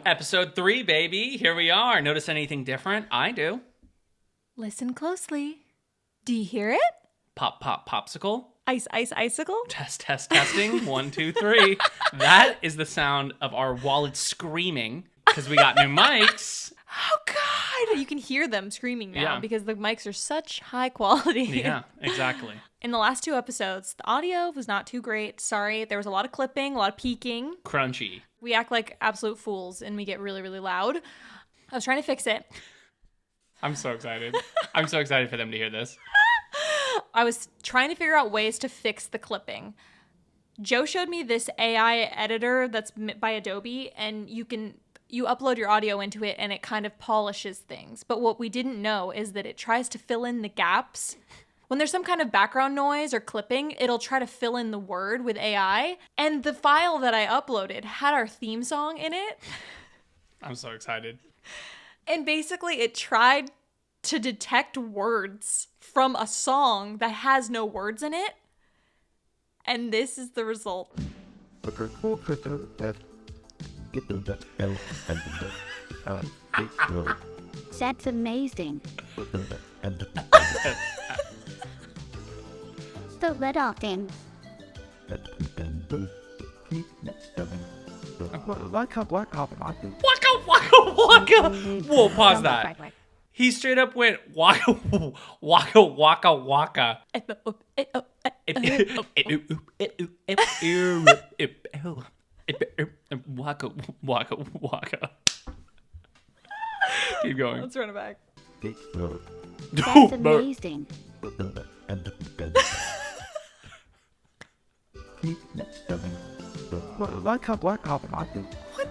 Episode 3, baby. Here we are. Notice anything different? I do. Listen closely. Do you hear it? Pop, pop, popsicle. Ice, ice, icicle. Testing. 1, 2, 3. That is the sound of our wallets screaming because we got new mics. Oh, God. You can hear them screaming now because the mics are such high quality. Yeah, exactly. In the last 2 episodes, the audio was not too great. Sorry. There was a lot of clipping, a lot of peaking. Crunchy. We act like absolute fools and we get really, really loud. I was trying to fix it. I'm so excited. I'm so excited for them to hear this. I was trying to figure out ways to fix the clipping. Joe showed me this AI editor that's by Adobe, and you upload your audio into it and it kind of polishes things. But what we didn't know is that it tries to fill in the gaps. When there's some kind of background noise or clipping, it'll try to fill in the word with AI. And the file that I uploaded had our theme song in it. I'm so excited. And basically it tried to detect words from a song that has no words in it. And this is the result. That's amazing. The red often. Waka, waka. Whoa, pause that. He straight up went waka, waka, waka, waka. Waka, waka, waka. Keep going. Let's run it back. That's amazing. What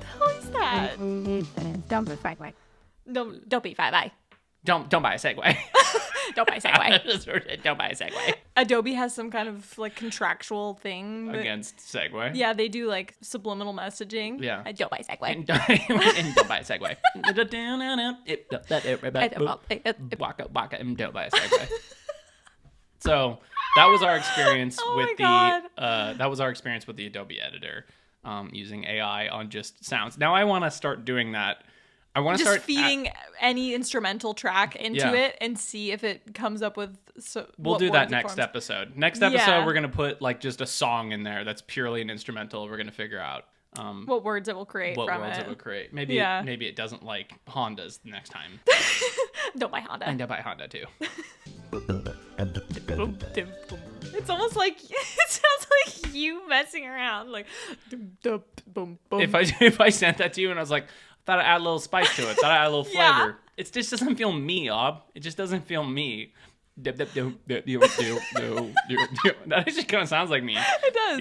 the hell is that? Don't be Segway. Don't be Bye. Don't buy a Segway. Don't buy a Segway. Don't buy a Segway. Adobe has some kind of like contractual thing Against Segway. Yeah, they do like subliminal messaging. Yeah. Don't buy a Segway. And don't buy a Segway. Waka, waka, and don't buy a Segway. So that was our experience that was our experience with the Adobe editor, using AI on just sounds. Now I want to start doing that. I want to start feeding any instrumental track into it and see if it comes up with. We'll do that next episode. Next episode, we're gonna put like just a song in there that's purely an instrumental. We're gonna figure out what words it will create. It will create. Maybe it doesn't like Hondas the next time. Don't buy Honda. And don't buy Honda too. It's almost like it sounds like you messing around, like boom, boom. If I sent that to you and I was like, thought I'd add a little spice to it, thought I'd add a little flavor. It just doesn't feel me, Aub. It just doesn't feel me. That just kind of sounds like me. It does.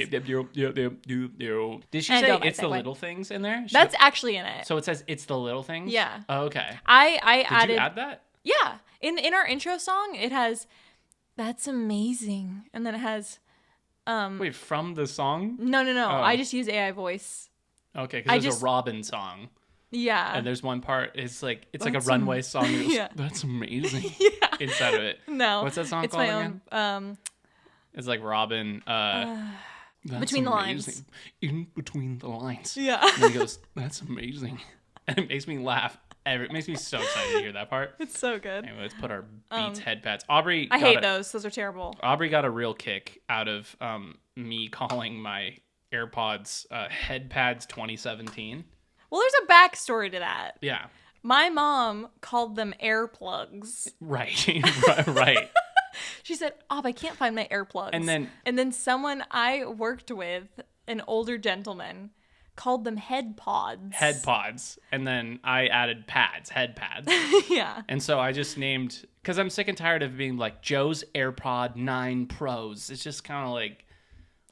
Did she say it's the little things in there? That's actually in it. So it says it's the little things? Yeah. Oh, okay. I added. Did you add that? Yeah. In our intro song, it has, that's amazing. And then it has. Wait, from the song? No. Oh. I just use AI voice. Okay, because there's a Robin song. Yeah. And there's one part, it's like a runway song. Goes, yeah. That's amazing. Inside of it. No. What's that song called again? It's like Robin. Between the lines. In between the lines. Yeah. And he goes, that's amazing. And it makes me laugh. It makes me so excited to hear that part. It's so good. Anyway, let's put our Beats headpads. Aubrey. I hate those. Those are terrible. Aubrey got a real kick out of me calling my AirPods Headpads 2017. Well, there's a backstory to that. Yeah. My mom called them air plugs. Right. Right. She said, I can't find my earplugs. And then someone I worked with, an older gentleman, called them head pods. Head pods. And then I added pads, head pads. Yeah. And so I just named, because I'm sick and tired of being like Joe's AirPod 9 Pros. It's just kind of like.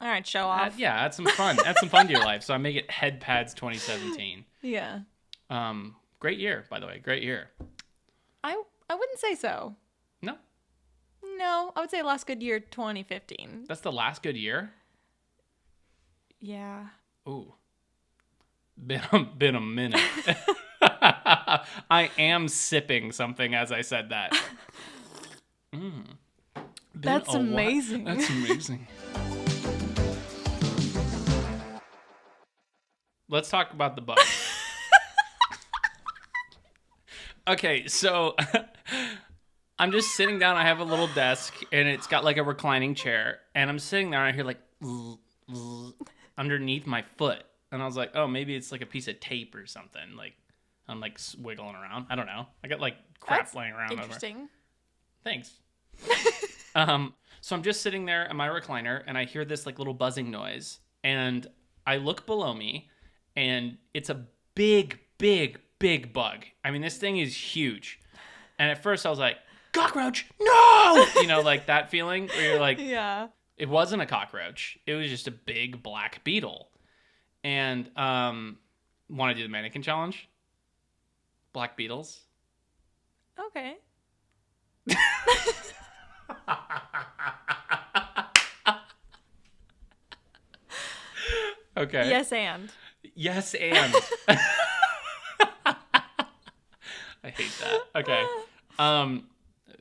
All right, show off. Add some fun. Add some fun to your life. So I make it Head Pads 2017. Yeah. Great year, by the way. Great year. I wouldn't say so. No, I would say last good year, 2015. That's the last good year? Yeah. Ooh. Been a minute. I am sipping something as I said that. That's amazing. That's amazing. Let's talk about the bug. Okay, so I'm just sitting down. I have a little desk, and it's got like a reclining chair, and I'm sitting there, and I hear like underneath my foot, and I was like, oh, maybe it's like a piece of tape or something. Like I'm like wiggling around. I don't know. I got like crap laying around. Interesting. Thanks. So I'm just sitting there in my recliner, and I hear this like little buzzing noise, and I look below me, and it's a big bug. I mean, this thing is huge. And at first I was like, cockroach, no! You know, like that feeling where you're like, Yeah. It wasn't a cockroach. It was just a big black beetle. And want to do the mannequin challenge? Black beetles. Okay. Okay. Yes, and. Yes, and. I hate that. Okay.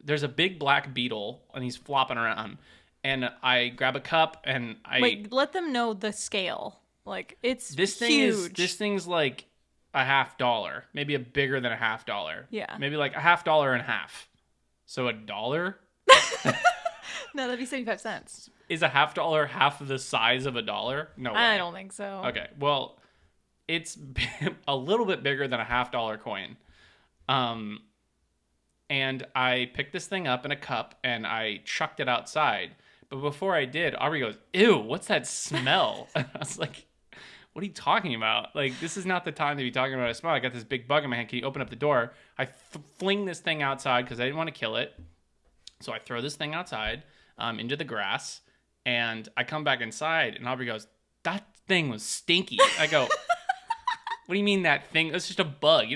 There's a big black beetle, and he's flopping around. And I grab a cup, and I... Wait, let them know the scale. Like, it's this thing huge. This thing's like $50, maybe bigger than $50. Yeah. Maybe like $50 and a half. So $1? No, that'd be 75 cents. Is $50 half of the size of $1? No way. I don't think so. Okay, well, it's a little bit bigger than a $50 coin. And I picked this thing up in a cup, and I chucked it outside. But before I did, Aubrey goes, ew, what's that smell? And I was like, what are you talking about? Like, this is not the time to be talking about a smell. I got this big bug in my hand. Can you open up the door? I fling this thing outside because I didn't want to kill it. So I throw this thing outside into the grass, and I come back inside, and Aubrey goes, that thing was stinky. I go, what do you mean that thing? It's just a bug.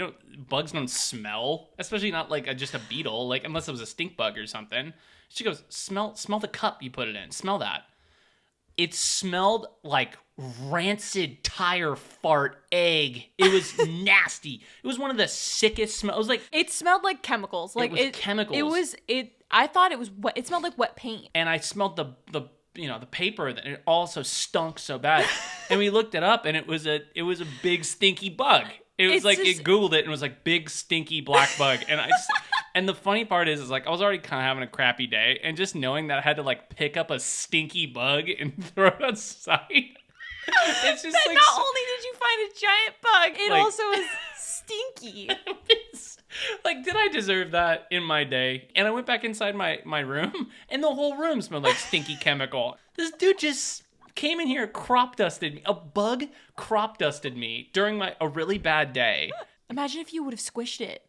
Bugs don't smell, especially not like just a beetle, like unless it was a stink bug or something. She goes, smell the cup you put it in. Smell that. It smelled like rancid tire fart egg. It was nasty. It was one of the sickest smells. It was like it smelled like chemicals. Like it was chemicals. I thought it was wet. It smelled like wet paint. And I smelled the paper, that it also stunk so bad. And we looked it up, and it was a big stinky bug. It Googled it and was like big stinky black bug. And and the funny part is like I was already kind of having a crappy day, and just knowing that I had to like pick up a stinky bug and throw it outside. It's just that like not only did you find a giant bug, it like, also is stinky. Like, did I deserve that in my day? And I went back inside my room, and the whole room smelled like stinky chemical. This dude just came in here, crop dusted me. A bug crop dusted me during a really bad day. Imagine if you would have squished it.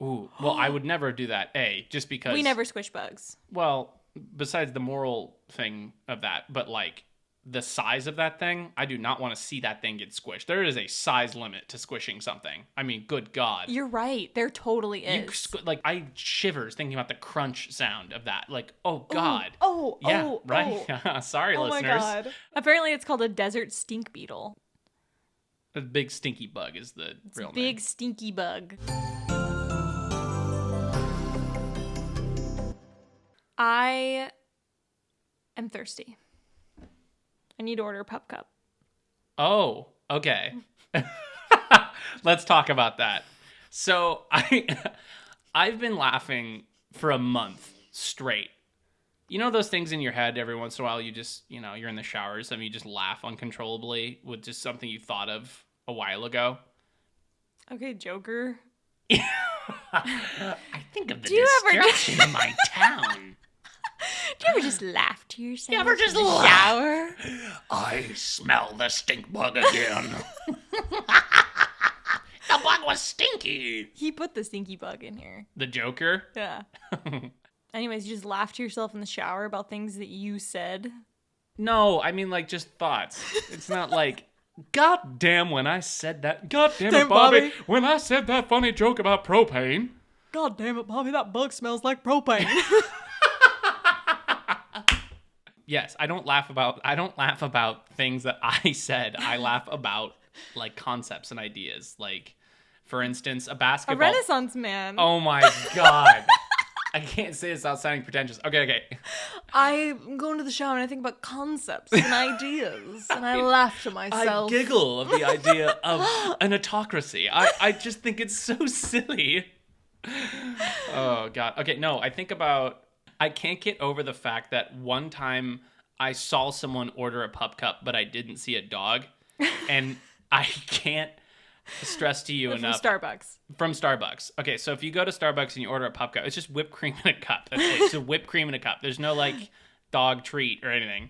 Ooh, well, I would never do that. Just because we never squish bugs. Well, besides the moral thing of that, but like the size of that thing, I do not want to see that thing get squished. There is a size limit to squishing something. I mean, good God. You're right. There totally is. I shivers thinking about the crunch sound of that. Like, oh God. Right? Sorry, listeners. Oh my God. Apparently it's called a desert stink beetle. The big stinky bug is the real name. Big stinky bug. I am thirsty. I need to order a pup cup. Oh, okay. Let's talk about that. So I've been laughing for a month straight. You know those things in your head every once in a while you just, you're in the shower, so you just laugh uncontrollably with just something you thought of a while ago? Okay, Joker. I think of the destruction of my town. Do you ever just laugh to yourself? You ever just in the shower? I smell the stink bug again. The bug was stinky. He put the stinky bug in here. The Joker? Yeah. Anyways, you just laugh to yourself in the shower about things that you said? No, I mean like just thoughts. It's not like, God damn when I said that. God damn it, Bobby, when I said that funny joke about propane. God damn it, Bobby, that bug smells like propane. Yes, I don't laugh about things that I said. I laugh about like concepts and ideas. Like, for instance, a basketball. A Renaissance man. Oh my God. I can't say this without sounding pretentious. Okay. I'm going to the shower and I think about concepts and ideas, and I laugh to myself. I giggle of the idea of an autocracy. I just think it's so silly. Oh, God. Okay, no, I can't get over the fact that one time I saw someone order a pup cup, but I didn't see a dog. And I can't stress to you enough. From Starbucks. Okay, so if you go to Starbucks and you order a pup cup, it's just whipped cream in a cup. That's it. It's a whipped cream in a cup. There's no, like, dog treat or anything.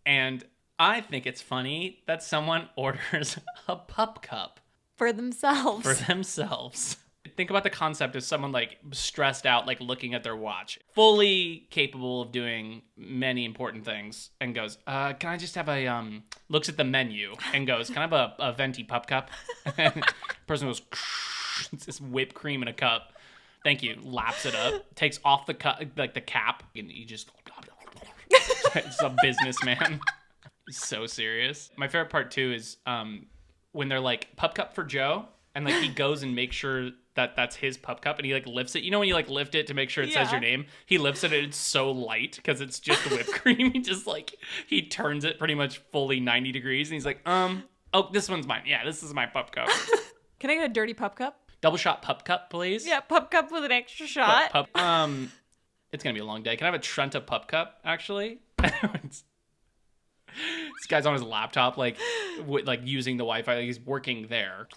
And I think it's funny that someone orders a pup cup. For themselves. Think about the concept of someone, like, stressed out, like, looking at their watch, fully capable of doing many important things, and goes, can I just have looks at the menu and goes, can I have a venti pup cup? And the person goes, it's this whipped cream in a cup. Thank you. Laps it up, takes off the cup, like the cap, and you just, it's a businessman. He's so serious. My favorite part, too, is when they're like, pup cup for Joe, and, like, he goes and makes sure that's his pup cup, and he, like, lifts it. You know when you, like, lift it to make sure it says your name? He lifts it, and it's so light because it's just whipped cream. He just, like, he turns it pretty much fully 90 degrees, and he's like, oh, this one's mine. Yeah, this is my pup cup. Can I get a dirty pup cup? Double shot pup cup, please. Yeah, pup cup with an extra shot. It's gonna be a long day. Can I have a Trenta pup cup, actually? This guy's on his laptop, like, using the Wi-Fi. Like, he's working there.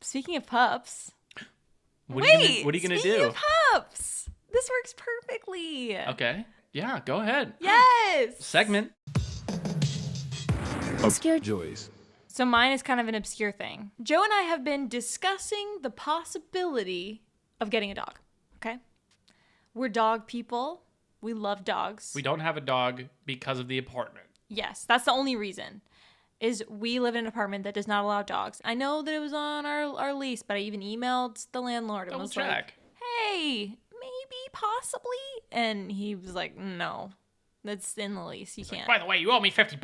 Speaking of pups. What are you gonna do? Speaking of pups. This works perfectly. Okay. Yeah, go ahead. Yes. Segment. Obscure Joys. So mine is kind of an obscure thing. Joe and I have been discussing the possibility of getting a dog. Okay? We're dog people. We love dogs. We don't have a dog because of the apartment. Yes, that's the only reason. Is we live in an apartment that does not allow dogs. I know that it was on our lease, but I even emailed the landlord and was like, hey, maybe, possibly. And he was like, no, that's in the lease. You can't. Like, by the way, you owe me $50.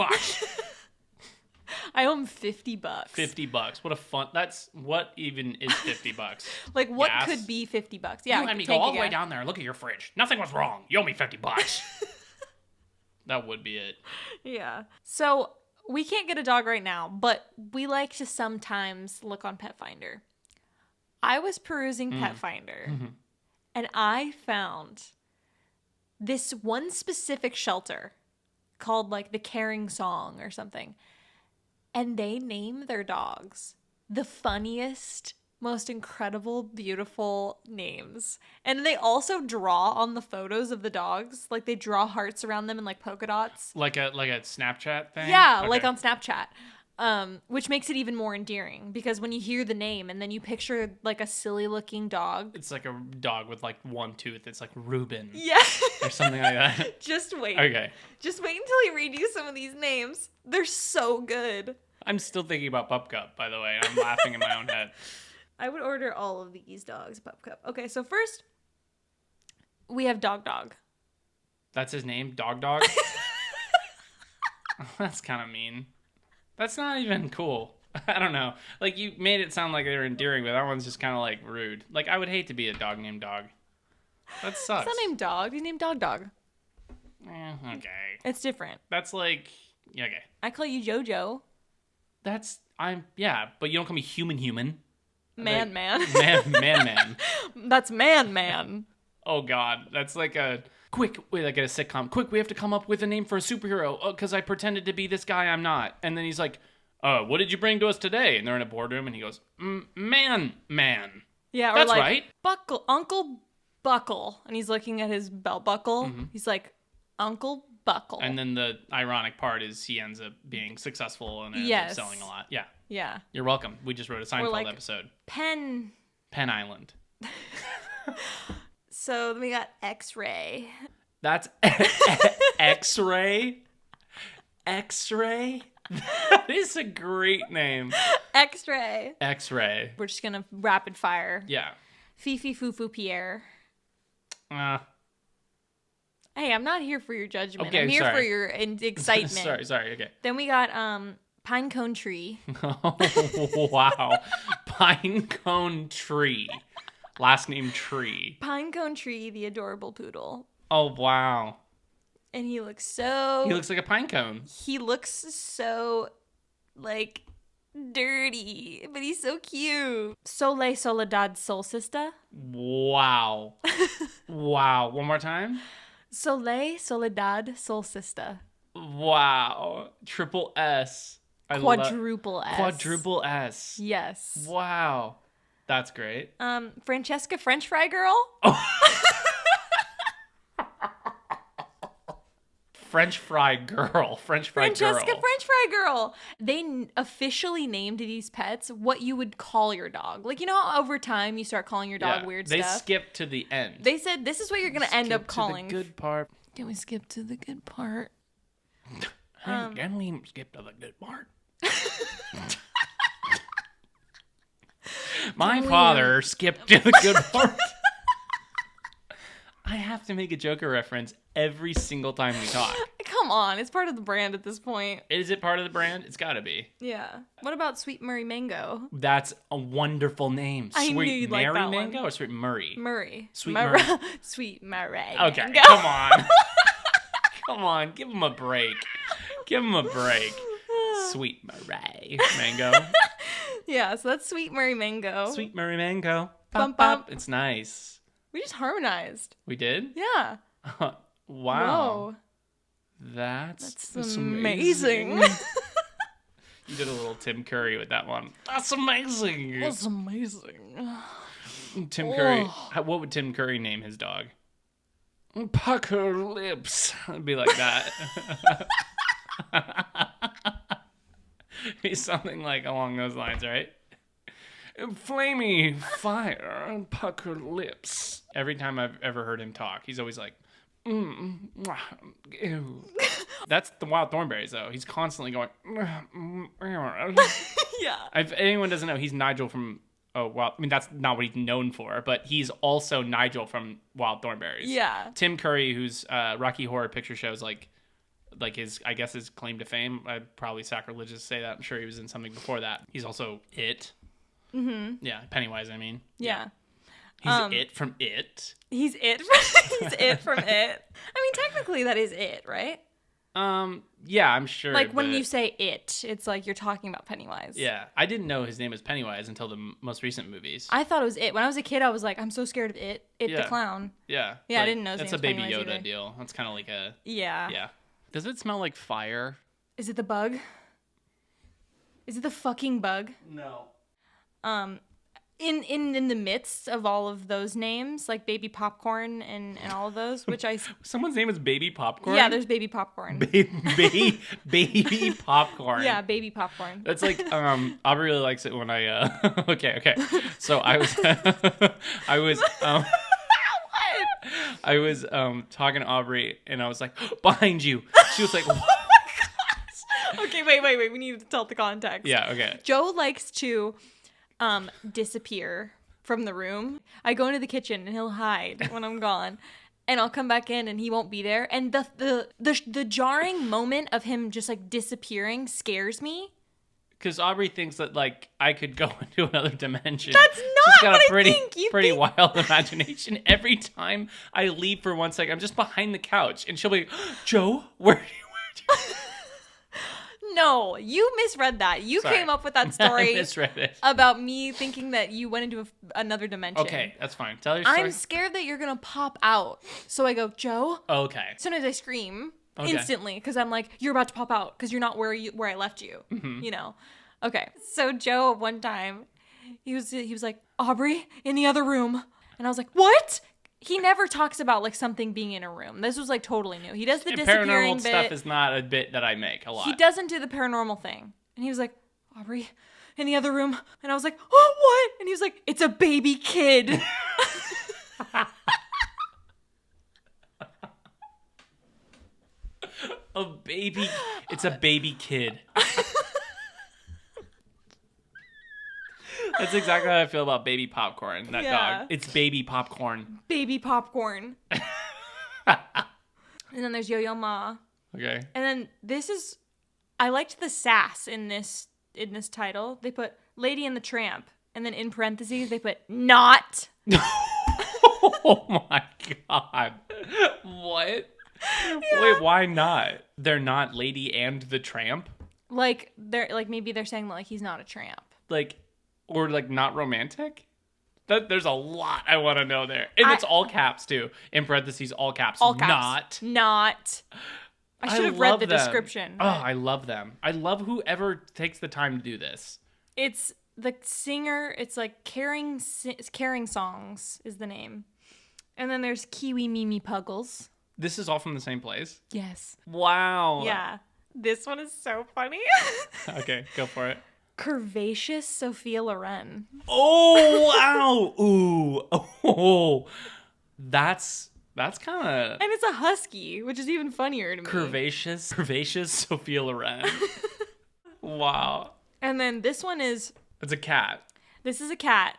I owe him $50. $50. What a fun. That's what even is $50. Like, what Gas? could be $50? Yeah. You had me go all the way down there and look at your fridge. Nothing was wrong. You owe me $50. That would be it. Yeah. So we can't get a dog right now, but we like to sometimes look on Petfinder. I was perusing Petfinder, and I found this one specific shelter called, like, the Caring Song or something. And they name their dogs the funniest, most incredible, beautiful names. And they also draw on the photos of the dogs. Like, they draw hearts around them and, like, polka dots. Like a Snapchat thing? Yeah, okay. like on Snapchat. Which makes it even more endearing. Because when you hear the name and then you picture, like, a silly-looking dog. It's like a dog with, like, one tooth. It's like Reuben. Yeah. Or something like that. Just wait. Okay. Just wait until I read you some of these names. They're so good. I'm still thinking about Pup Cup, by the way. I'm laughing in my own head. I would order all of these dogs Pup Cup. Okay, so first, we have Dog. That's his name? Dog? That's kind of mean. That's not even cool. I don't know. Like, you made it sound like they were endearing, but that one's just kind of, like, rude. Like, I would hate to be a dog named Dog. That sucks. It's not named Dog. He's named Dog. Okay. It's different. That's like, yeah, okay. I call you JoJo. Yeah, but you don't call me human. Man. Man. That's man. Oh, God. That's like quick, like a sitcom. Quick, we have to come up with a name for a superhero. because I pretended to be this guy I'm not. And then he's like, what did you bring to us today? And they're in a boardroom, and he goes, man. Yeah, or that's like, right. Uncle Buckle. And he's looking at his belt buckle. Mm-hmm. He's like, Uncle Buckle. And then the ironic part is he ends up being successful and ends up selling a lot. Yeah. Yeah. You're welcome. We just wrote a Seinfeld episode. Penn Island. So then we got X-Ray. That's X-Ray? X-Ray? That is a great name. X-Ray. X-Ray. We're just going to rapid fire. Yeah. Fifi Fufu Pierre. Hey, I'm not here for your judgment. Okay, I'm here for your excitement. sorry, okay. Then we got Pinecone Tree. Oh, wow. Pinecone Tree. Last name Tree. Pinecone Tree, the adorable poodle. Oh, wow. And he looks so... He looks like a pine cone. He looks so, like, dirty. But he's so cute. Sole Soledad Solsista. Wow. Wow. One more time. Sole Soledad Solsista. Wow. Triple S. Quadruple S. Quadruple S. Yes. Wow. That's great. Francesca French Fry Girl. French Fry Girl. Francesca French Fry Girl. They officially named these pets what you would call your dog. Like, you know how over time you start calling your dog weird they stuff? They skipped to the end. They said, this is what you're going to end up calling. The good part. Can we skip to the good part? Can we skip to the good part? My father skipped to the good part. I have to make a Joker reference every single time we talk. Come on, it's part of the brand at this point. Is it part of the brand? It's got to be. Yeah. What about Sweet Murray Mango? That's a wonderful name. I knew Sweet you'd Mary like that Mango one. or Sweet Murray? Murray. Sweet Murray. Sweet Murray. Okay, Mango. come on. Come on, give him a break. Give him a break. Sweet Murray Mango. Yeah, so that's Sweet Murray Mango. Sweet Murray Mango. Bump, bump. It's nice. We just harmonized. We did? Yeah. Wow. Whoa. That's amazing. You did a little Tim Curry with that one. That's amazing. That's amazing. Tim Curry. What would Tim Curry name his dog? Pucker lips. It'd be like that. He's something like along those lines, right? Flamey fire and pucker lips. Every time I've ever heard him talk, he's always like, ew. That's the Wild Thornberrys, though. He's constantly going, Yeah. If anyone doesn't know, he's Nigel from, that's not what he's known for, but he's also Nigel from Wild Thornberrys. Yeah. Tim Curry, who's Rocky Horror Picture Show's like his, I guess, his claim to fame. I'd probably sacrilegious to say that. I'm sure he was in something before that. He's also It. Mm-hmm. Yeah, Pennywise, I mean. Yeah. He's It from It. He's It. He's It from It. I mean, technically that is It, right? Yeah, I'm sure. Like when you say It, it's like you're talking about Pennywise. Yeah, I didn't know his name was Pennywise until the most recent movies. I thought it was It. When I was a kid, I was like, I'm so scared of It the clown. Yeah. Yeah, I didn't know his that's name a was Baby Pennywise Yoda either. deal. That's kind of like a... Yeah. Yeah. Does it smell like fire? Is it the bug? Is it the fucking bug? No. In the midst of all of those names, like Baby Popcorn and all of those, which I... Someone's name is Baby Popcorn? Yeah, there's Baby Popcorn. Baby Popcorn. Yeah, Baby Popcorn. That's like, Aubrey really likes it when I, okay. So I was, I was talking to Aubrey and I was like, behind you. She was like, oh my gosh. Okay, wait. We need to tell the context. Yeah, okay. Joe likes to disappear from the room. I go into the kitchen and he'll hide when I'm gone. And I'll come back in and he won't be there. And the jarring moment of him just like disappearing scares me. Because Aubrey thinks that like I could go into another dimension. That's not She's got what a pretty, I think. You pretty think... wild imagination. Every time I leave for 1 second, I'm just behind the couch, and she'll be, Joe, where? No, you misread that. You Sorry. came up with that story. I misread it. About me thinking that you went into another dimension. Okay, that's fine. Tell your story. I'm scared that you're gonna pop out. So I go, Joe. Okay. Sometimes I scream. Okay. Instantly, because I'm like, you're about to pop out because you're not where I left you. Mm-hmm. You know. Okay. So Joe, one time, he was like, Aubrey in the other room, and I was like, what? He never talks about like something being in a room. This was like totally new. He does the disappearing paranormal bit. stuff is not a bit that I make a lot. He doesn't do the paranormal thing, and he was like, Aubrey in the other room, and I was like, oh, what? And he was like, it's a baby kid. A baby. It's a baby kid. That's exactly how I feel about Baby Popcorn, that dog. It's Baby Popcorn. Baby Popcorn. And then there's Yo-Yo Ma. Okay. And then I liked the sass in this title. They put Lady and the Tramp. And then in parentheses, they put not Oh my god. What? Yeah. Wait, why not? They're not Lady and the Tramp? Like maybe they're saying like he's not a tramp. Or not romantic? There's a lot I want to know there. And it's all caps too. In parentheses, all caps. All caps. Not. I should have read the description. Oh, I love them. I love whoever takes the time to do this. It's the singer. It's like Caring Songs is the name. And then there's Kiwi Mimi Puggles. This is all from the same place? Yes. Wow. Yeah. This one is so funny. Okay, go for it. Curvaceous Sophia Loren. Oh, wow. Ooh. Oh. That's kind of... And it's a husky, which is even funnier to me. Curvaceous Sophia Loren. Wow. And then this one is... It's a cat. This is a cat.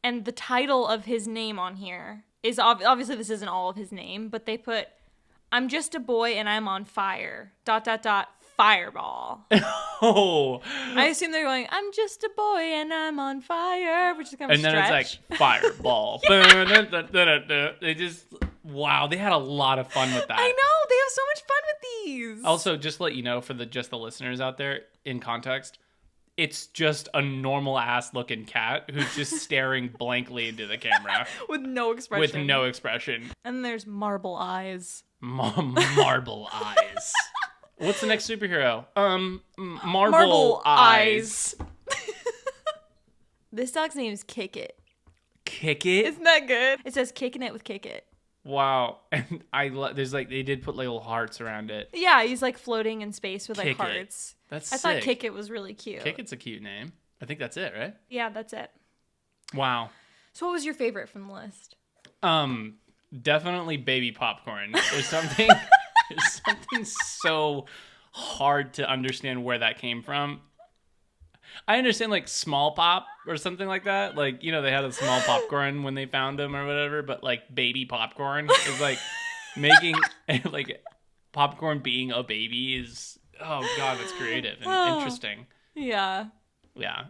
And the title of his name on here is... Obviously, this isn't all of his name, but they put, I'm just a boy and I'm on fire. ... Fireball. Oh. I assume they're going, I'm just a boy and I'm on fire, which is kind of a stretch. And then it's like, fireball. They just, wow, they had a lot of fun with that. I know, they have so much fun with these. Also, just to let you know, for just the listeners out there, in context, it's just a normal ass looking cat who's just staring blankly into the camera. With no expression. And then there's Marble Eyes. Marble Eyes. What's the next superhero? Marble Eyes. This dog's name is Kick It. Kick It? Isn't that good? It says Kicking It with Kick It. Wow. And there's they did put little hearts around it. Yeah, he's floating in space with Kick hearts. That's I sick. thought Kick It was really cute. Kick It's a cute name. I think that's it, right? Yeah, that's it. Wow. So what was your favorite from the list? Definitely baby popcorn. There's something so hard to understand where that came from. I understand small pop or something like that. They had a small popcorn when they found him or whatever, but baby popcorn is making popcorn being a baby is, oh god, that's creative and interesting. Yeah. Yeah.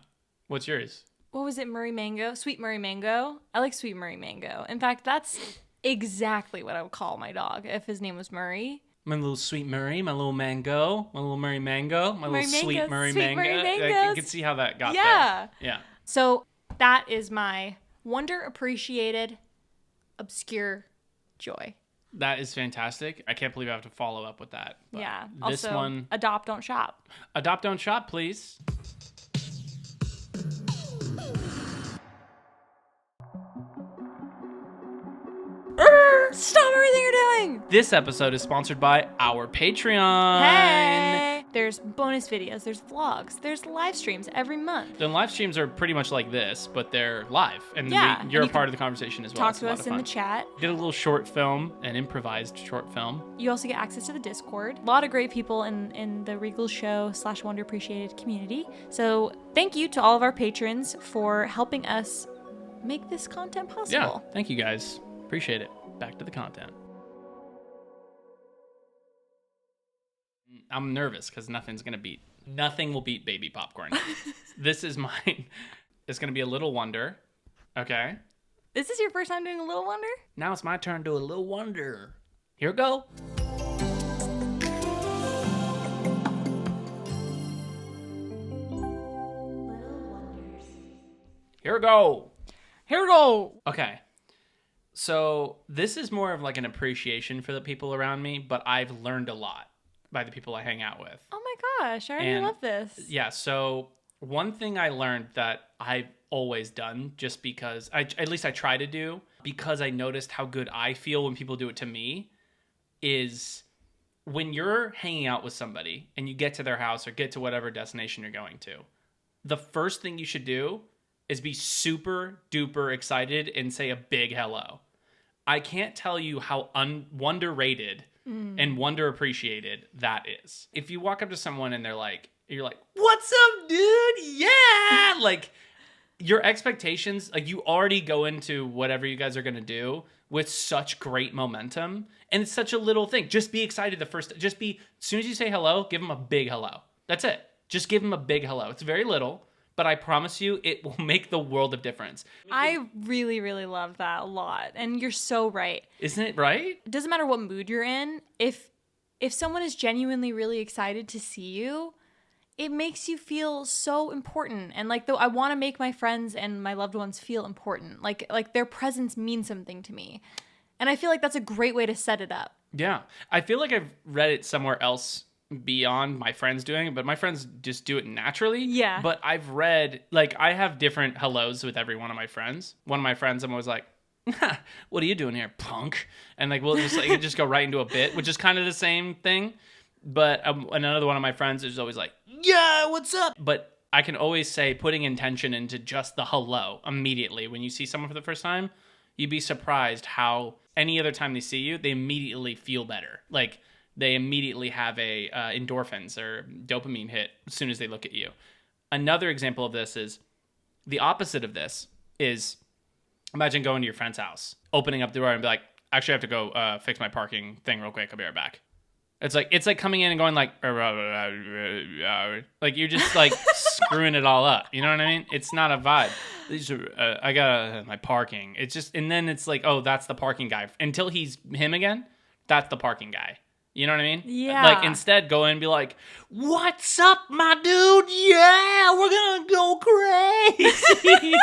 What's yours? What was it? Murray Mango? Sweet Murray Mango? I like Sweet Murray Mango. In fact, that's exactly what I would call my dog if his name was Murray. My little sweet Murray, my little mango, my little Murray Mango, my little sweet Murray Mango. You can see how that got there. Yeah. So that is my wonder appreciated obscure joy. That is fantastic. I can't believe I have to follow up with that. Yeah. This also, one... Adopt, don't shop. Adopt, don't shop, please. Stop everything you're doing! This episode is sponsored by our Patreon. Hey! There's bonus videos, there's vlogs, there's live streams every month. The live streams are pretty much like this, but they're live. And you're a part of the conversation as well. Talk to us in the chat. Did a little short film, an improvised short film. You also get access to the Discord. A lot of great people in the Regal Show / Wonder Appreciated community. So thank you to all of our patrons for helping us make this content possible. Yeah, thank you guys. Appreciate it. Back to the content. I'm nervous because nothing will beat baby popcorn. This is mine. It's going to be a little wonder. Okay. This is your first time doing a little wonder? Now it's my turn to do a little wonder. Here we go. Here we go. Here we go. Okay. So this is more of an appreciation for the people around me, but I've learned a lot by the people I hang out with. Oh my gosh, I already love this. Yeah, so one thing I learned that I've always done, just because, at least I try to do, because I noticed how good I feel when people do it to me, is when you're hanging out with somebody and you get to their house or get to whatever destination you're going to, the first thing you should do is be super duper excited and say a big hello. I can't tell you how wonder-rated and wonder appreciated that is. If you walk up to someone and you're like, "What's up, dude? Yeah!" Your expectations, you already go into whatever you guys are gonna do with such great momentum, and it's such a little thing. Just be excited as soon as you say hello, give them a big hello. That's it. Just give them a big hello. It's very little, but I promise you it will make the world of difference. I really, really love that a lot. And you're so right. Isn't it right? It doesn't matter what mood you're in. If someone is genuinely really excited to see you, it makes you feel so important. And like, though I want to make my friends and my loved ones feel important. Like their presence means something to me. And I feel like that's a great way to set it up. Yeah. I feel like I've read it somewhere else beyond my friends doing it, but my friends just do it naturally. Yeah. But I've read, like, I have different hellos with every one of my friends. One of my friends, I'm always like, what are you doing here, punk? And like, we'll just go right into a bit, which is kind of the same thing. But another one of my friends is always like, yeah, what's up? But I can always say putting intention into just the hello immediately. When you see someone for the first time, you'd be surprised how any other time they see you, they immediately feel better. Like they immediately have a endorphins or dopamine hit as soon as they look at you. Another example of this is the opposite of this is imagine going to your friend's house, opening up the door and be like, actually I have to go fix my parking thing real quick. I'll be right back. It's like coming in and going like you're just like screwing it all up. You know what I mean? It's not a vibe. I got my parking. It's just, and then it's like, oh, that's the parking guy. Until he's him again, that's the parking guy. You know what I mean? Yeah. Like instead, go in and be like, "What's up, my dude? Yeah, we're gonna go crazy."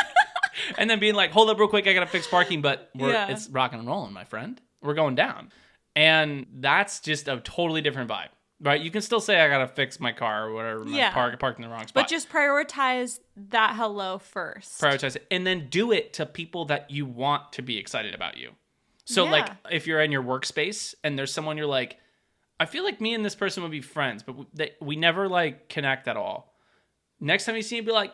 And then being like, "Hold up, real quick. I gotta fix parking, but it's rock and rolling, my friend. We're going down." And that's just a totally different vibe, right? You can still say I gotta fix my car or whatever, parked in the wrong spot. But just prioritize that hello first. Prioritize it, and then do it to people that you want to be excited about you. So like, if you're in your workspace and there's someone you're like, I feel like me and this person would be friends, but we never like connect at all. Next time you see him, be like,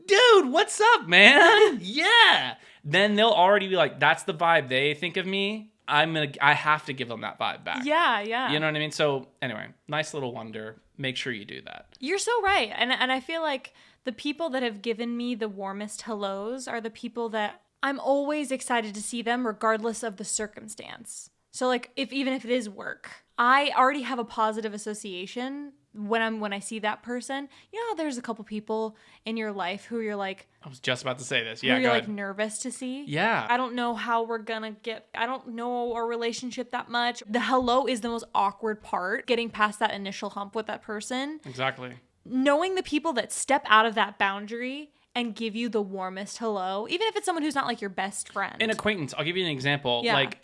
dude, what's up, man? Yeah. Then they'll already be like, that's the vibe they think of me. I have to give them that vibe back. Yeah, yeah. You know what I mean? So anyway, nice little wonder. Make sure you do that. You're so right. And I feel like the people that have given me the warmest hellos are the people that I'm always excited to see them regardless of the circumstance. So like even if it is work, I already have a positive association when I see that person. You know how there's a couple people in your life who you're like, I was just about to say this. Yeah, who you're like nervous to see. Yeah. I don't know how we're gonna I don't know our relationship that much. The hello is the most awkward part, getting past that initial hump with that person. Exactly. Knowing the people that step out of that boundary and give you the warmest hello, even if it's someone who's not like your best friend. An acquaintance. I'll give you an example. Yeah. Like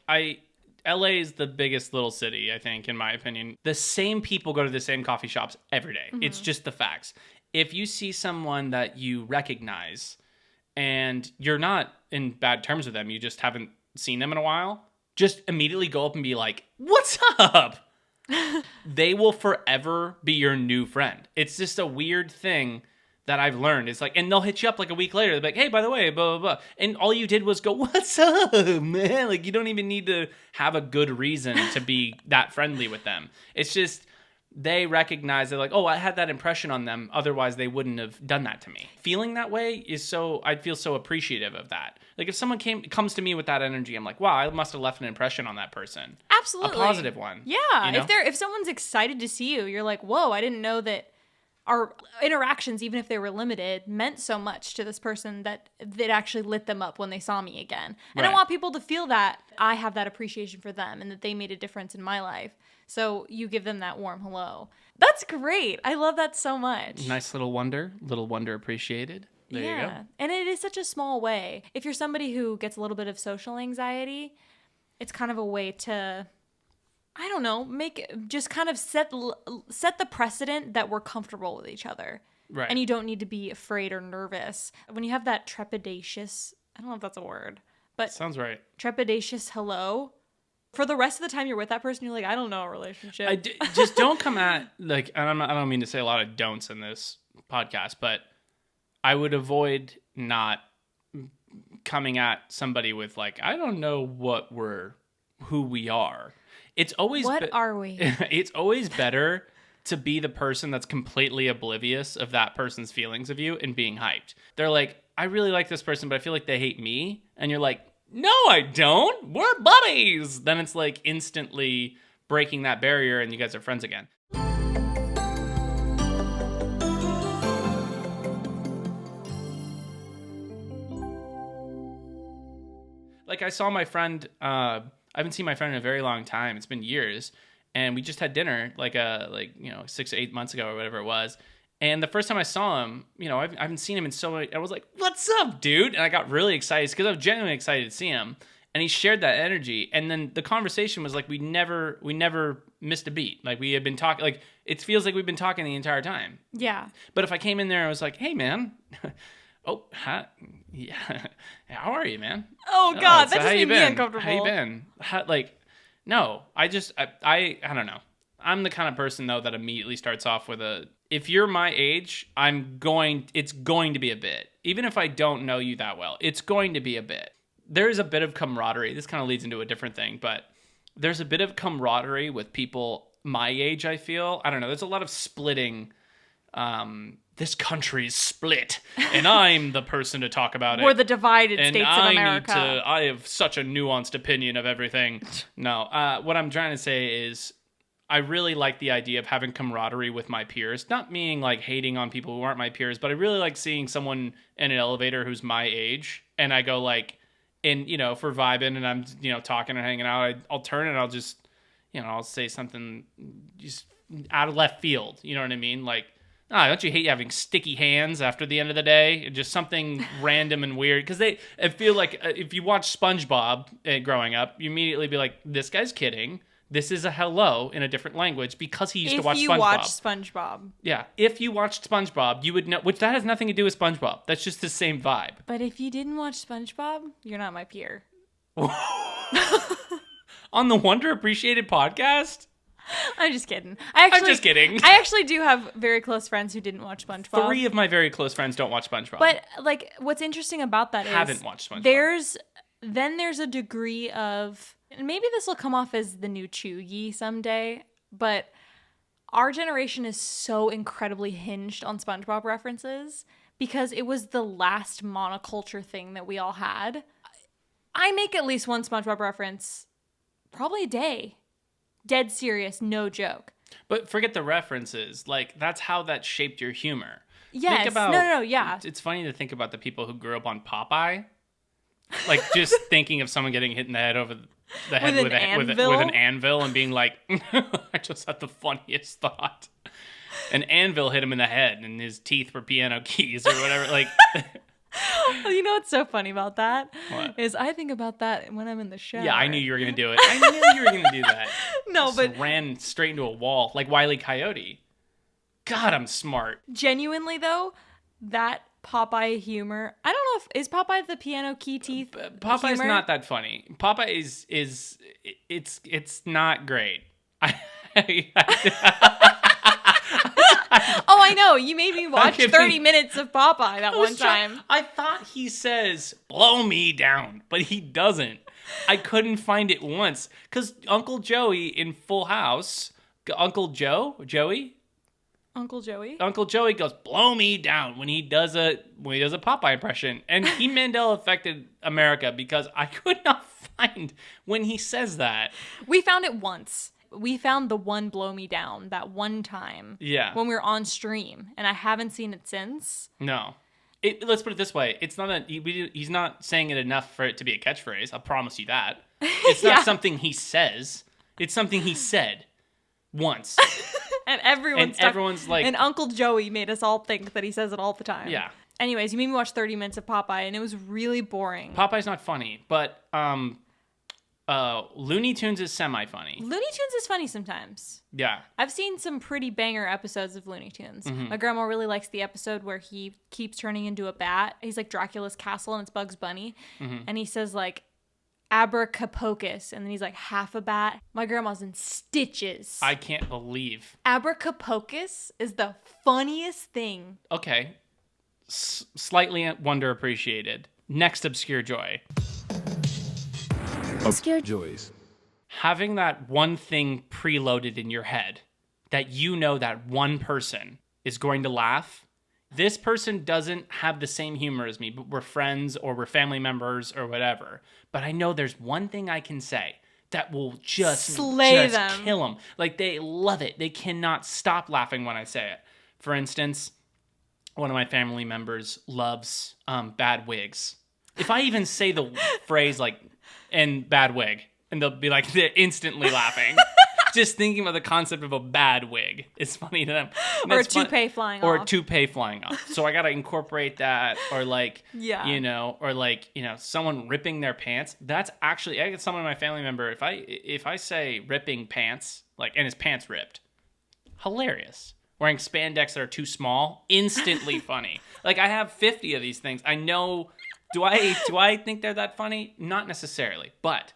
LA is the biggest little city, I think, in my opinion. The same people go to the same coffee shops every day. Mm-hmm. It's just the facts. If you see someone that you recognize and you're not in bad terms with them, you just haven't seen them in a while, just immediately go up and be like, what's up? They will forever be your new friend. It's just a weird thing that I've learned. It's like, and they'll hit you up like a week later. They're like, hey, by the way, blah, blah, blah. And all you did was go, what's up, man? Like, you don't even need to have a good reason to be that friendly with them. It's just, they recognize, they're like, oh, I had that impression on them. Otherwise, they wouldn't have done that to me. Feeling that way is I'd feel so appreciative of that. Like, if someone comes to me with that energy, I'm like, wow, I must have left an impression on that person. Absolutely. A positive one. Yeah. You know? If someone's excited to see you, you're like, whoa, I didn't know that our interactions, even if they were limited, meant so much to this person that it actually lit them up when they saw me again. And I want people to feel that I have that appreciation for them and that they made a difference in my life. So you give them that warm hello. That's great. I love that so much. Nice little wonder appreciated. There you go. And it is such a small way. If you're somebody who gets a little bit of social anxiety, it's kind of a way to, I don't know, just kind of set the precedent that we're comfortable with each other. Right. And you don't need to be afraid or nervous. When you have that trepidatious, I don't know if that's a word, but sounds right. Trepidatious hello. For the rest of the time you're with that person, you're like, I don't know a relationship. Just don't come at, like, and I don't mean to say a lot of don'ts in this podcast, but I would avoid not coming at somebody with, like, I don't know who we are. It's always what are we? It's always better to be the person that's completely oblivious of that person's feelings of you and being hyped. They're like, I really like this person, but I feel like they hate me. And you're like, no, I don't. We're buddies. Then it's like instantly breaking that barrier and you guys are friends again. like I saw my friend. I haven't seen my friend in a very long time. It's been years, and we just had dinner 6 to 8 months ago or whatever it was. And the first time I saw him, I haven't seen him in so many. I was like, "What's up, dude?" And I got really excited because I was genuinely excited to see him. And he shared that energy. And then the conversation was like we never missed a beat. Like we had been talking. Like it feels like we've been talking the entire time. Yeah. But if I came in there, I was like, "Hey, man." Oh, yeah. How are you, man? Oh God, so that just made me uncomfortable. How you been? No, I don't know. I'm the kind of person though that immediately starts off with if you're my age, it's going to be a bit. Even if I don't know you that well, it's going to be a bit. There's a bit of camaraderie. This kind of leads into a different thing, but there's a bit of camaraderie with people my age, I feel. I don't know. There's a lot of splitting. This country's split, and I'm the person to talk about it. We're the divided states of America. I have such a nuanced opinion of everything. No, what I'm trying to say is I really like the idea of having camaraderie with my peers. Not meaning like hating on people who aren't my peers, but I really like seeing someone in an elevator who's my age, and I go like, and if we're vibing and I'm talking and hanging out, I'll turn and I'll just I'll say something just out of left field. You know what I mean? Like, don't you hate having sticky hands after the end of the day? Just something random and weird. Because I feel like if you watch SpongeBob growing up, you immediately be like, this guy's kidding. This is a hello in a different language because he used to watch SpongeBob. If you watch SpongeBob. Yeah. If you watched SpongeBob, you would know, which that has nothing to do with SpongeBob. That's just the same vibe. But if you didn't watch SpongeBob, you're not my peer. On the Wonder Appreciated podcast? I'm just kidding. I'm just kidding. I actually do have very close friends who didn't watch SpongeBob. 3 of my very close friends don't watch SpongeBob. But like, what's interesting about that haven't watched SpongeBob. There's a degree of, and maybe this will come off as the new Chugi someday, but our generation is so incredibly hinged on SpongeBob references because it was the last monoculture thing that we all had. I make at least one SpongeBob reference probably a day. Dead serious, no joke. But forget the references. Like, that's how that shaped your humor. Yes. Think about, no, yeah. It's funny to think about the people who grew up on Popeye. Like, just thinking of someone getting hit in the head over the head with an anvil and being like, I just had the funniest thought. An anvil hit him in the head and his teeth were piano keys or whatever. Like... You know what's so funny about that? What? Is I think about that when I'm in the shower. Yeah, I knew you were going to do it. I knew you were going to do that. No, but... ran straight into a wall like Wile E. Coyote. God, I'm smart. Genuinely, though, that Popeye humor... I don't know if... Is Popeye the piano key teeth Popeye's not that funny. Popeye is it's not great. Oh, I know. You made me watch 30 minutes of Popeye that one time. I thought he says, blow me down, but he doesn't. I couldn't find it once. Because Uncle Joey in Full House, Uncle Joey goes, blow me down when he does a Popeye impression. And he Mandela affected America because I could not find when he says that. We found it once. We found the one blow me down that one time. Yeah. When we were on stream, and I haven't seen it since. No. Let's put it this way. It's not he's not saying it enough for it to be a catchphrase. I'll promise you that. It's not something he says. It's something he said once. And everyone's like... And Uncle Joey made us all think that he says it all the time. Yeah. Anyways, you made me watch 30 minutes of Popeye, and it was really boring. Popeye's not funny, but... Looney Tunes is semi-funny. Looney Tunes is funny sometimes. Yeah. I've seen some pretty banger episodes of Looney Tunes. Mm-hmm. My grandma really likes the episode where he keeps turning into a bat. He's like Dracula's castle and it's Bugs Bunny. Mm-hmm. And he says like, abracapocus. And then he's like half a bat. My grandma's in stitches. I can't believe. Abracapocus is the funniest thing. Okay. Slightly wonder appreciated. Next obscure joy. Obscure joys. Having that one thing preloaded in your head that you know that one person is going to laugh. This person doesn't have the same humor as me, but we're friends or we're family members or whatever. But I know there's one thing I can say that will just kill them. Like they love it. They cannot stop laughing when I say it. For instance, one of my family members loves bad wigs. If I even say the phrase like, and bad wig, and they'll be like, they're instantly laughing. Just thinking about the concept of a bad wig is funny to them. And Or a that's fun- toupee flying Or off. a toupee flying off. So I got to incorporate that, or like, Yeah. you know, or like, you know, someone ripping their pants. That's actually, I get someone in my family member, if I say ripping pants, like, and his pants ripped, hilarious. Wearing spandex that are too small, instantly funny. Like, I have 50 of these things. I know, do I think they're that funny? Not necessarily, but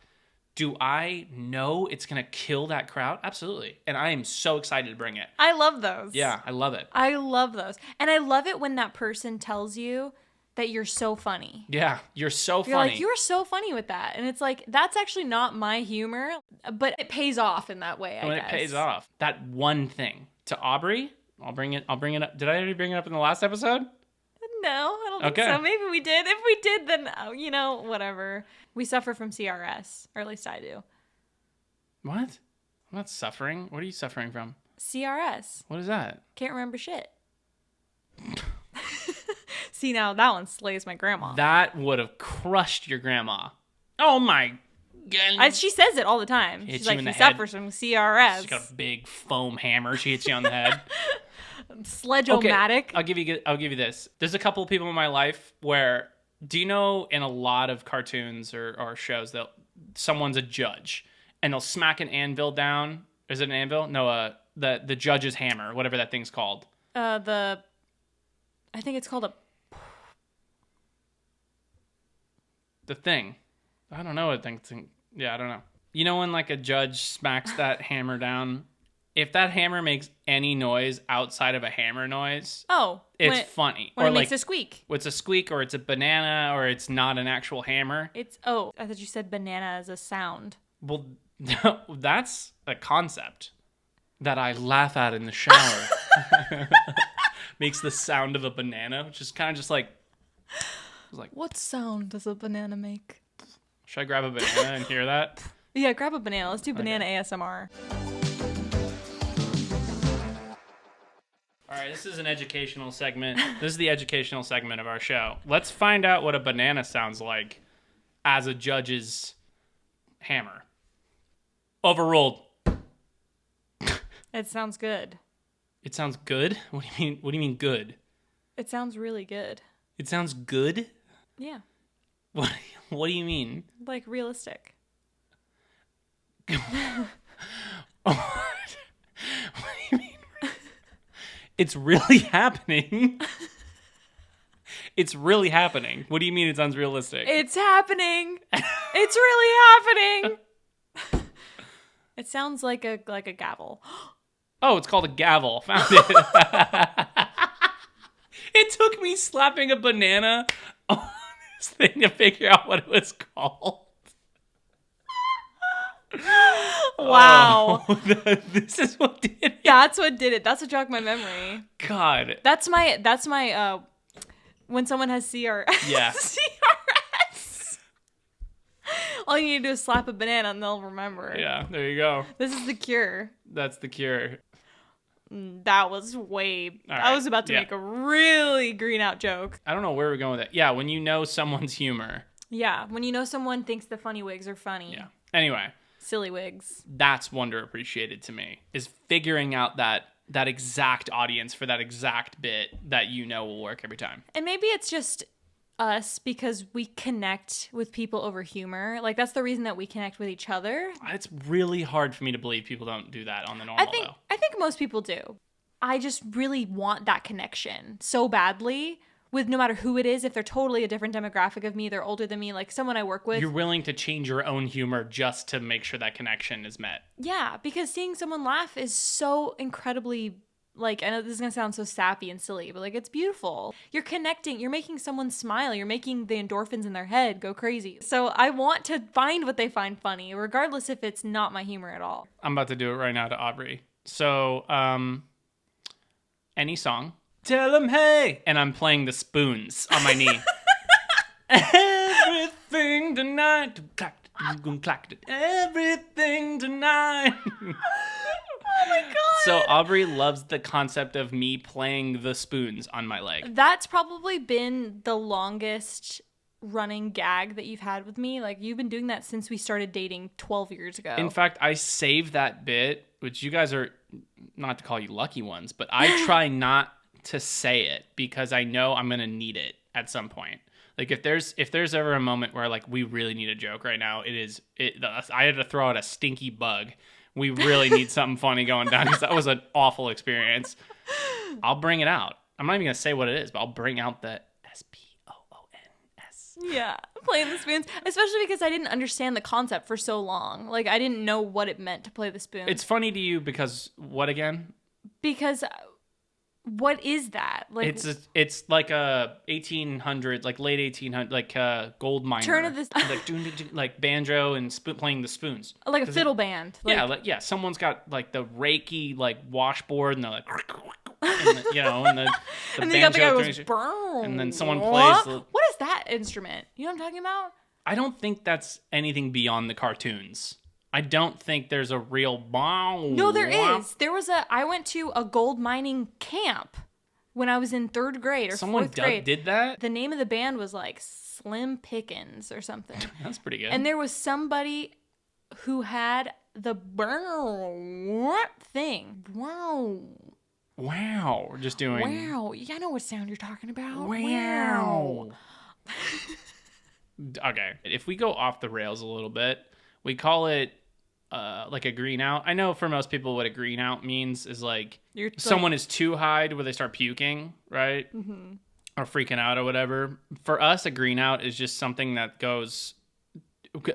do I know it's going to kill that crowd? Absolutely. And I am so excited to bring it. I love those. Yeah, I love it. I love those. And I love it when that person tells you that you're so funny. Yeah, you're so You're funny. like, you're so funny with that. And it's like, that's actually not my humor, but it pays off in that way, I when guess. it pays off. That one thing. To Aubrey, I'll bring it up. Did I already bring it up in the last episode? No, I don't think Okay. so. Maybe we did. If we did, then, you know, whatever. We suffer from CRS, or at least I do. What? I'm not suffering. What are you suffering from? CRS. What is that? Can't remember shit. See, now that one slays my grandma. That would have crushed your grandma. Oh my god. She says it all the time. Hits She's you like, in he the head. suffers from CRS. She's got a big foam hammer. She hits you on the head. Sledge-o-matic. I'll give you this. There's a couple of people in my life where, do you know, in a lot of cartoons or shows, that someone's a judge and they'll smack an anvil down. Is it an anvil? No, the judge's hammer, whatever that thing's called. I think it's called The thing. I don't know what thing. Yeah, I don't know. You know when like a judge smacks that hammer down? If that hammer makes any noise outside of a hammer noise, it's funny. When or it like makes a squeak. it's a squeak, or it's a banana, or it's not an actual hammer. I thought you said banana as a sound. Well, that's a concept that I laugh at in the shower. Makes the sound of a banana, which is kind of just like, What sound does a banana make? should I grab a banana and hear that? Yeah, grab a banana. Let's do banana ASMR. All right, this is an educational segment. This is the educational segment of our show. Let's find out what a banana sounds like as a judge's hammer. Overruled. It sounds good. It sounds good? What do you mean? What do you mean good? It sounds really good. It sounds good? Yeah. What do you mean? Like realistic. What do you mean? It's really happening. It's really happening. What do you mean it sounds realistic? It's happening. It's really happening. It sounds like a gavel. Oh, it's called a gavel. Found it. It took me slapping a banana on this thing to figure out what it was called. Wow. Oh, this is what did it. That's what did it. That's what jogged my memory. God. That's my when someone has CR Yeah. CRS. All you need to do is slap a banana and they'll remember. Yeah, there you go. This is the cure. That's the cure. That was way. All I right, was about to yeah. make a really green out joke. I don't know where we're going with it. Yeah, when you know someone's humor. Yeah, when you know someone thinks the funny wigs are funny. Yeah. Anyway, Silly wigs. that's underappreciated to me, is figuring out that exact audience for that exact bit that you know will work every time. And maybe it's just us because we connect with people over humor. Like, that's the reason that we connect with each other. It's really hard for me to believe people don't do that on the normal, though. I think most people do. I just really want that connection so badly with no matter who it is. If they're totally a different demographic of me, they're older than me, like someone I work with. You're willing to change your own humor just to make sure that connection is met. Yeah, because seeing someone laugh is so incredibly, like, I know this is going to sound so sappy and silly, but like, it's beautiful. You're connecting, you're making someone smile, you're making the endorphins in their head go crazy. So I want to find what they find funny, regardless if it's not my humor at all. I'm about to do it right now to Aubrey. So, any song. Tell 'em hey! And I'm playing the spoons on my knee. Everything tonight. Everything tonight. Oh my god! So Aubrey loves the concept of me playing the spoons on my leg. That's probably been the longest running gag that you've had with me. Like, you've been doing that since we started dating 12 years ago. In fact, I saved that bit, which you guys are, not to call you lucky ones, but I try not to say it because I know I'm going to need it at some point. Like, if there's ever a moment where, like, we really need a joke right now, I had to throw out a stinky bug. We really need something funny going down because that was an awful experience. I'll bring it out. I'm not even going to say what it is, but I'll bring out the SPOONS. Yeah, playing the spoons. Especially because I didn't understand the concept for so long. Like, I didn't know what it meant to play the spoons. It's funny to you because, what again? Because... what is that? Like, it's like a 1800, like late 1800, like gold miner. Turn of this, like banjo and playing the spoons. Like a fiddle band. Like, yeah. Someone's got like the reiki like washboard, and they're like, and the and banjo. got the guy who goes, and then someone plays. What is that instrument? You know what I'm talking about? I don't think that's anything beyond the cartoons. I don't think there's a real... No, there is. I went to a gold mining camp when I was in 3rd grade or 4th grade. Did that? The name of the band was like Slim Pickens or something. That's pretty good. And there was somebody who had the thing. Wow. We're just doing... Wow. I know what sound you're talking about. Wow. Okay. If we go off the rails a little bit, we call it... like a greenout. I know for most people what a greenout means is like someone is too high to where they start puking, right? Mm-hmm. Or freaking out or whatever. For us, a greenout is just something that goes...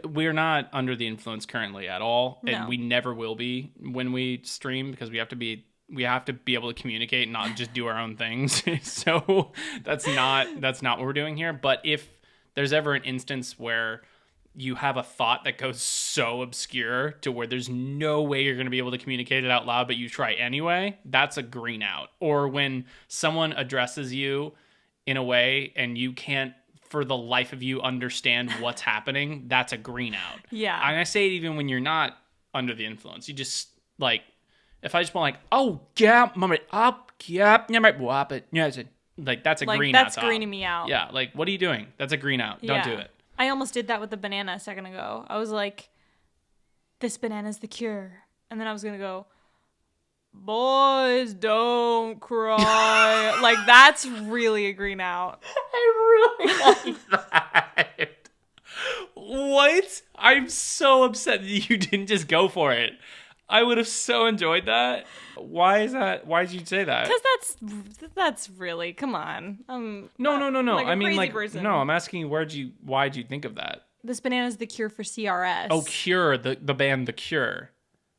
We're not under the influence currently at all, and we never will be when we stream because we have to be able to communicate and not just do our own things. So that's not what we're doing here. But if there's ever an instance where you have a thought that goes so obscure to where there's no way you're going to be able to communicate it out loud, but you try anyway, that's a green out. Or when someone addresses you in a way and you can't, for the life of you, understand what's happening, that's a green out. Yeah. And I say it even when you're not under the influence. You just, like, if I just want like, oh, yeah, mama, up, yeah, whop it. Like, that's a green out. That's greening me out. Yeah, like, what are you doing? That's a green out. Don't do it. I almost did that with the banana a second ago. I was like, this banana's the cure. And then I was going to go, boys, don't cry. Like, that's really a green out. I really like that. What? I'm so upset that you didn't just go for it. I would have so enjoyed that. Why is that? Why did you say that? Because that's really, come on. No. Like I mean, like, person. no, I'm asking you, why'd you think of that? This banana's the cure for CRS. Oh, Cure, the band The Cure.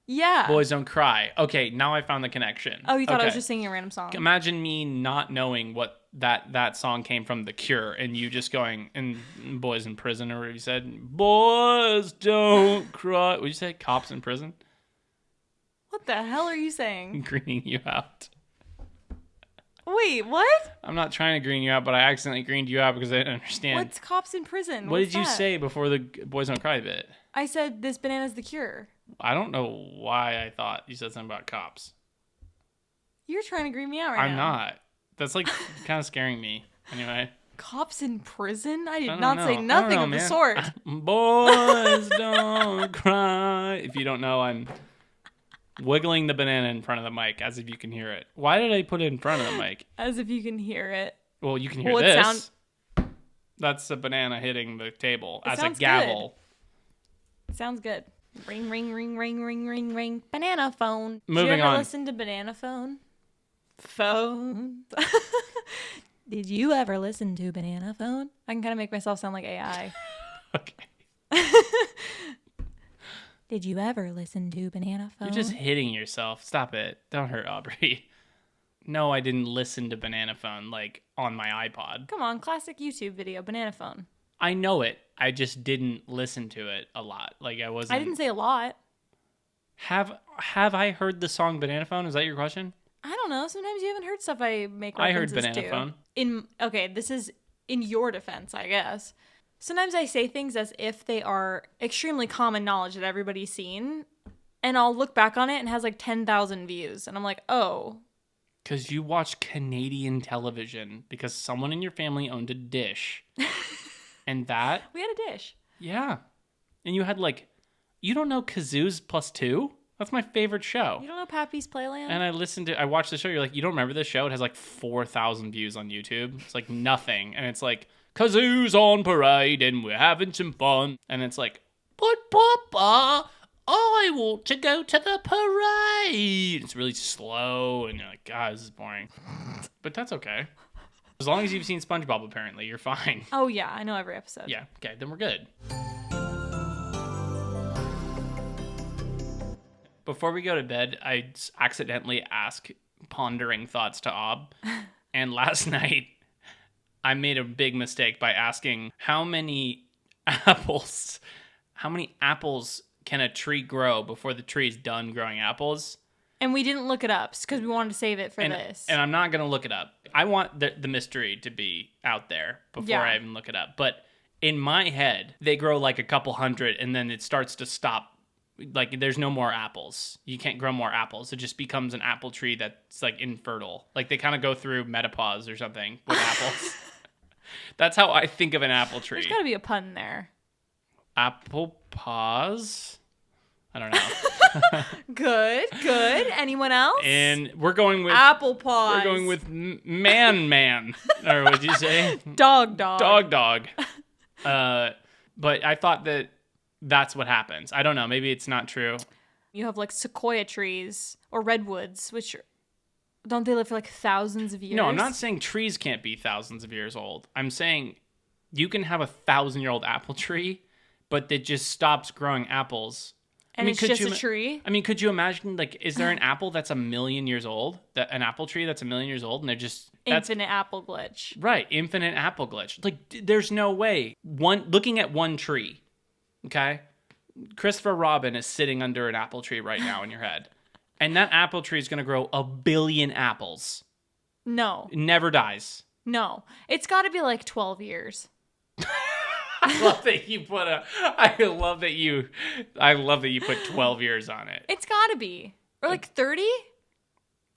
Yeah. Boys Don't Cry. Okay, now I found the connection. Oh, you thought I was just singing a random song. Imagine me not knowing what that song came from The Cure, and you just going, and Boys in Prison, or whatever you said. Boys Don't Cry. Would you say Cops in Prison? What the hell are you saying? Greening you out. Wait, what? I'm not trying to green you out, but I accidentally greened you out because I didn't understand. What's Cops in Prison? What did you say before the Boys Don't Cry bit? I said this banana's the cure. I don't know why I thought you said something about cops. You're trying to green me out right now. I'm not. That's like kind of scaring me. Anyway. Cops in prison? I did not say nothing of the sort. Boys don't cry. If you don't know, I'm wiggling the banana in front of the mic as if you can hear it. Why did I put it in front of the mic? As if you can hear it. Well, you can hear this. That's a banana hitting the table as a gavel. It sounds good. Ring, ring, ring, ring, ring, ring, ring. Banana phone. Moving Did you ever on. listen to Banana Phone? Phone. Did you ever listen to Banana Phone? I can kind of make myself sound like AI. Okay. Did you ever listen to Banana Phone? You're just hitting yourself. Stop it. Don't hurt Aubrey. No, I didn't listen to Banana Phone like on my iPod. Come on, classic YouTube video, Banana Phone. I know it. I just didn't listen to it a lot. Like I wasn't. I didn't say a lot. Have I heard the song Banana Phone? Is that your question? I don't know. Sometimes you haven't heard stuff I make references to. I heard Banana Phone. Okay, this is in your defense, I guess. Sometimes I say things as if they are extremely common knowledge that everybody's seen, and I'll look back on it and it has like 10,000 views, and I'm like, oh. Because you watch Canadian television because someone in your family owned a dish. And that, We had a dish. yeah. And you had like, you don't know Kazoos Plus 2? That's my favorite show. You don't know Pappy's Playland? And I watched the show. You're like, you don't remember this show? It has like 4,000 views on YouTube. It's like nothing. And it's like, Kazoo's on parade and we're having some fun. And it's like, but Papa, I want to go to the parade. It's really slow. And you're like, God, this is boring. But that's okay. As long as you've seen SpongeBob, apparently, you're fine. Oh, yeah. I know every episode. Yeah. Okay, then we're good. Before we go to bed, I accidentally ask pondering thoughts to Ob. And last night, I made a big mistake by asking how many apples can a tree grow before the tree is done growing apples? And we didn't look it up because we wanted to save it for this. And I'm not going to look it up. I want the mystery to be out there before I even look it up. But in my head, they grow like a couple hundred and then it starts to stop. Like, there's no more apples. You can't grow more apples. It just becomes an apple tree that's, like, infertile. Like, they kind of go through menopause or something with apples. That's how I think of an apple tree. There's got to be a pun there. Apple pause? I don't know. Good. Anyone else? And we're going with... Apple paws. We're going with man. Or what'd you say? Dog. Dog. But I thought that's what happens. I don't know. Maybe it's not true. You have like sequoia trees or redwoods, which don't they live for like thousands of years? No, I'm not saying trees can't be thousands of years old. I'm saying you can have a 1,000-year-old apple tree, but it just stops growing apples. And it's just a tree? I mean, could you imagine, like, is there an apple that's 1,000,000 years old? An apple tree that's 1,000,000 years old, and they're just... Infinite apple glitch. Right, infinite apple glitch. Like, there's no way. Looking at one tree... Okay? Christopher Robin is sitting under an apple tree right now in your head. And that apple tree is going to grow 1 billion apples. No. It never dies. No. It's got to be like 12 years. I love that you put 12 years on it. It's got to be. Or like 30?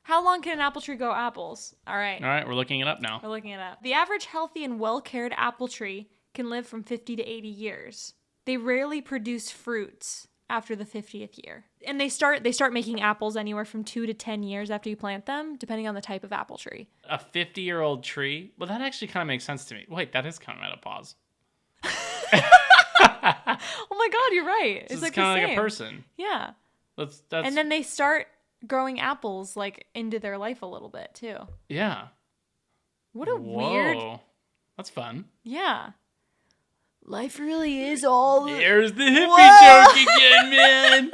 How long can an apple tree grow apples? All right, we're looking it up now. We're looking it up. The average healthy and well-cared apple tree can live from 50 to 80 years. They rarely produce fruits after the 50th year. And they start making apples anywhere from 2 to 10 years after you plant them, depending on the type of apple tree. A 50-year-old tree? Well, that actually kind of makes sense to me. Wait, that is kind of menopause. Oh my God, you're right. So it's like kind of the like same. a person. Yeah. That's... And then they start growing apples like into their life a little bit too. Yeah. What a weird... That's fun. Yeah. Life really is all... There's the hippie joke again, man.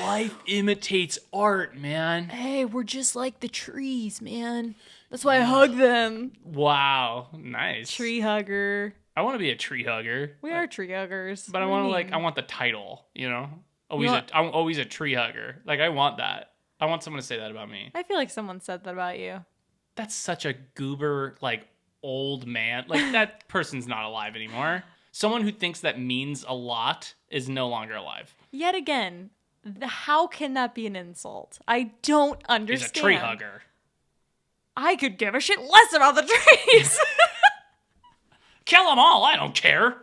Life imitates art, man. Hey, we're just like the trees, man. That's why I hug them. Wow. Nice. Tree hugger. I want to be a tree hugger. We are tree huggers. But I want the title, you know? I'm always a tree hugger. Like, I want that. I want someone to say that about me. I feel like someone said that about you. That's such a goober, like, old man. Like, that person's not alive anymore. Someone who thinks that means a lot is no longer alive. Yet again, how can that be an insult? I don't understand. He's a tree hugger. I could give a shit less about the trees. Kill them all. I don't care.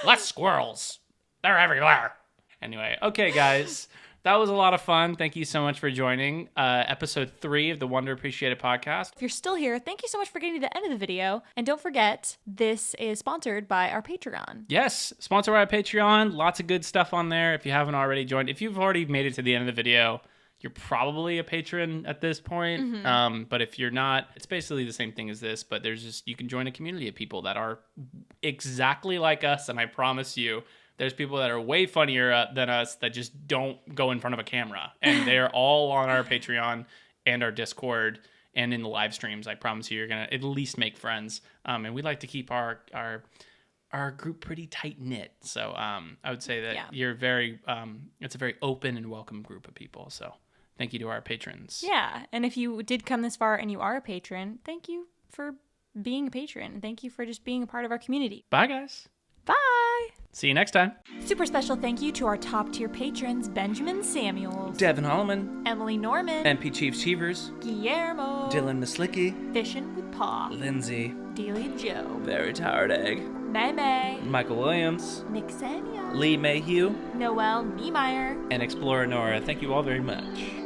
Less squirrels. They're everywhere. Anyway, okay, guys. That was a lot of fun. Thank you so much for joining episode 3 of the Wonder Appreciated podcast. If you're still here, thank you so much for getting to the end of the video. And don't forget, this is sponsored by our Patreon. Yes, sponsored by our Patreon. Lots of good stuff on there if you haven't already joined. If you've already made it to the end of the video, you're probably a patron at this point. Mm-hmm. But if you're not, it's basically the same thing as this, but you can join a community of people that are exactly like us, and I promise you, there's people that are way funnier than us that just don't go in front of a camera. And they're all on our Patreon and our Discord and in the live streams. I promise you, you're going to at least make friends. And we like to keep our group pretty tight-knit. So I would say that you're very, it's a very open and welcome group of people. So thank you to our patrons. Yeah. And if you did come this far and you are a patron, thank you for being a patron. Thank you for just being a part of our community. Bye, guys. Bye. See you next time. Super special thank you to our top tier patrons Benjamin Samuels, Devin Holloman, Emily Norman, MP Chief Cheevers, Guillermo, Dylan Naslicki, Fishin' with Paw, Lindsay, Delia Joe, Very Tired Egg, May May, Michael Williams, Nick Samuel, Lee Mayhew, Noel Niemeyer, and Explorer Nora. Thank you all very much.